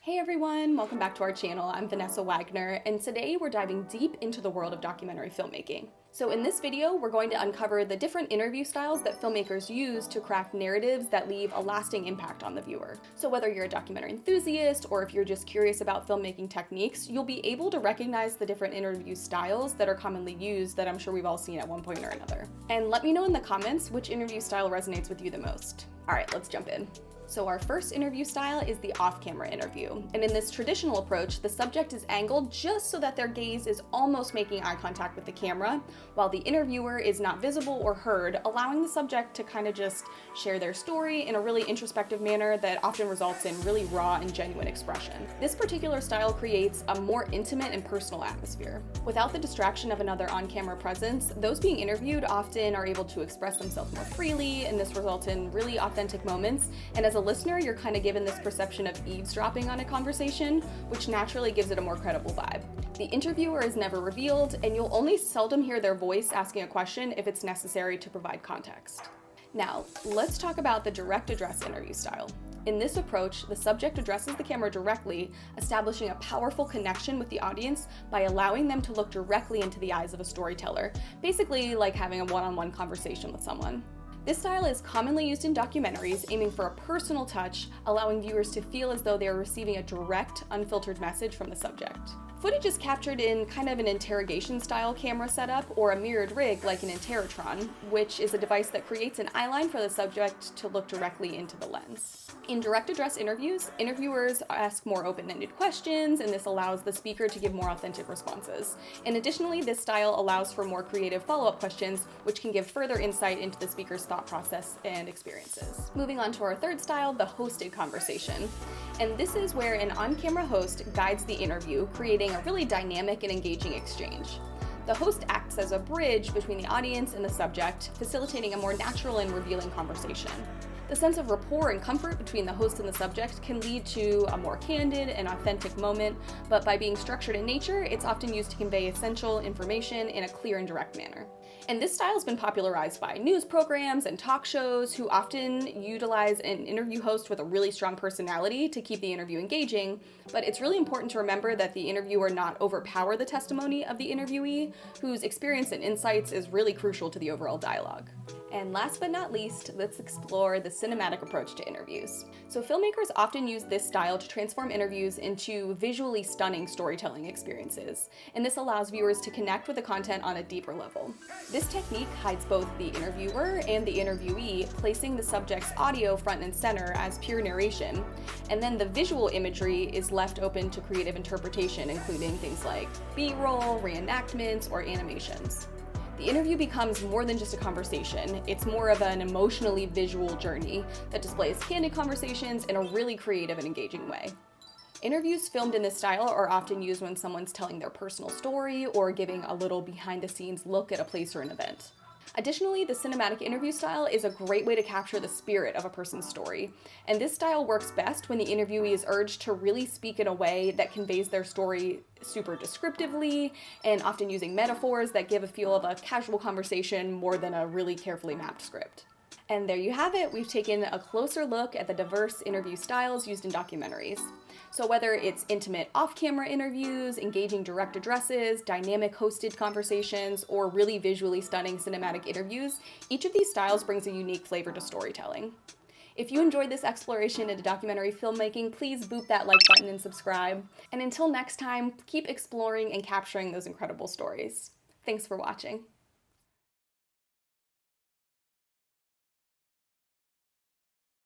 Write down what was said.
Hey everyone, welcome back to our channel. I'm Vanessa Wagner, and today we're diving deep into the world of documentary filmmaking. So in this video, we're going to uncover the different interview styles that filmmakers use to craft narratives that leave a lasting impact on the viewer. So whether you're a documentary enthusiast or if you're just curious about filmmaking techniques, you'll be able to recognize the different interview styles that are commonly used that I'm sure we've all seen at one point or another. And let me know in the comments which interview style resonates with you the most. All right, let's jump in. So our first interview style is the off-camera interview. And in this traditional approach, the subject is angled just so that their gaze is almost making eye contact with the camera, while the interviewer is not visible or heard, allowing the subject to kind of just share their story in a really introspective manner that often results in really raw and genuine expression. This particular style creates a more intimate and personal atmosphere. Without the distraction of another on-camera presence, those being interviewed often are able to express themselves more freely, and this results in really authentic moments. And as a listener, you're kind of given this perception of eavesdropping on a conversation, which naturally gives it a more credible vibe. The interviewer is never revealed, and you'll only seldom hear their voice asking a question if it's necessary to provide context. Now, let's talk about the direct address interview style. In this approach, the subject addresses the camera directly, establishing a powerful connection with the audience by allowing them to look directly into the eyes of a storyteller, basically like having a one-on-one conversation with someone. This style is commonly used in documentaries, aiming for a personal touch, allowing viewers to feel as though they are receiving a direct, unfiltered message from the subject. Footage is captured in kind of an interrogation-style camera setup or a mirrored rig like an interrotron, which is a device that creates an eyeline for the subject to look directly into the lens. In direct address interviews, interviewers ask more open-ended questions, and this allows the speaker to give more authentic responses. And additionally, this style allows for more creative follow-up questions, which can give further insight into the speaker's thought process and experiences. Moving on to our third style, the hosted conversation. And this is where an on-camera host guides the interview, creating a really dynamic and engaging exchange. The host acts as a bridge between the audience and the subject, facilitating a more natural and revealing conversation. The sense of rapport and comfort between the host and the subject can lead to a more candid and authentic moment, but by being structured in nature, it's often used to convey essential information in a clear and direct manner. And this style has been popularized by news programs and talk shows who often utilize an interview host with a really strong personality to keep the interview engaging, but it's really important to remember that the interviewer not overpower the testimony of the interviewee, whose experience and insights is really crucial to the overall dialogue. And last but not least, let's explore the cinematic approach to interviews. So filmmakers often use this style to transform interviews into visually stunning storytelling experiences, and this allows viewers to connect with the content on a deeper level. This technique hides both the interviewer and the interviewee, placing the subject's audio front and center as pure narration, and then the visual imagery is left open to creative interpretation, including things like B-roll, reenactments, or animations. The interview becomes more than just a conversation. It's more of an emotionally visual journey that displays candid conversations in a really creative and engaging way. Interviews filmed in this style are often used when someone's telling their personal story or giving a little behind-the-scenes look at a place or an event. Additionally, the cinematic interview style is a great way to capture the spirit of a person's story, and this style works best when the interviewee is urged to really speak in a way that conveys their story super descriptively and often using metaphors that give a feel of a casual conversation more than a really carefully mapped script. And there you have it. We've taken a closer look at the diverse interview styles used in documentaries. So whether it's intimate off-camera interviews, engaging direct addresses, dynamic hosted conversations, or really visually stunning cinematic interviews, each of these styles brings a unique flavor to storytelling. If you enjoyed this exploration into documentary filmmaking, please boop that like button and subscribe. And until next time, keep exploring and capturing those incredible stories. Thanks for watching.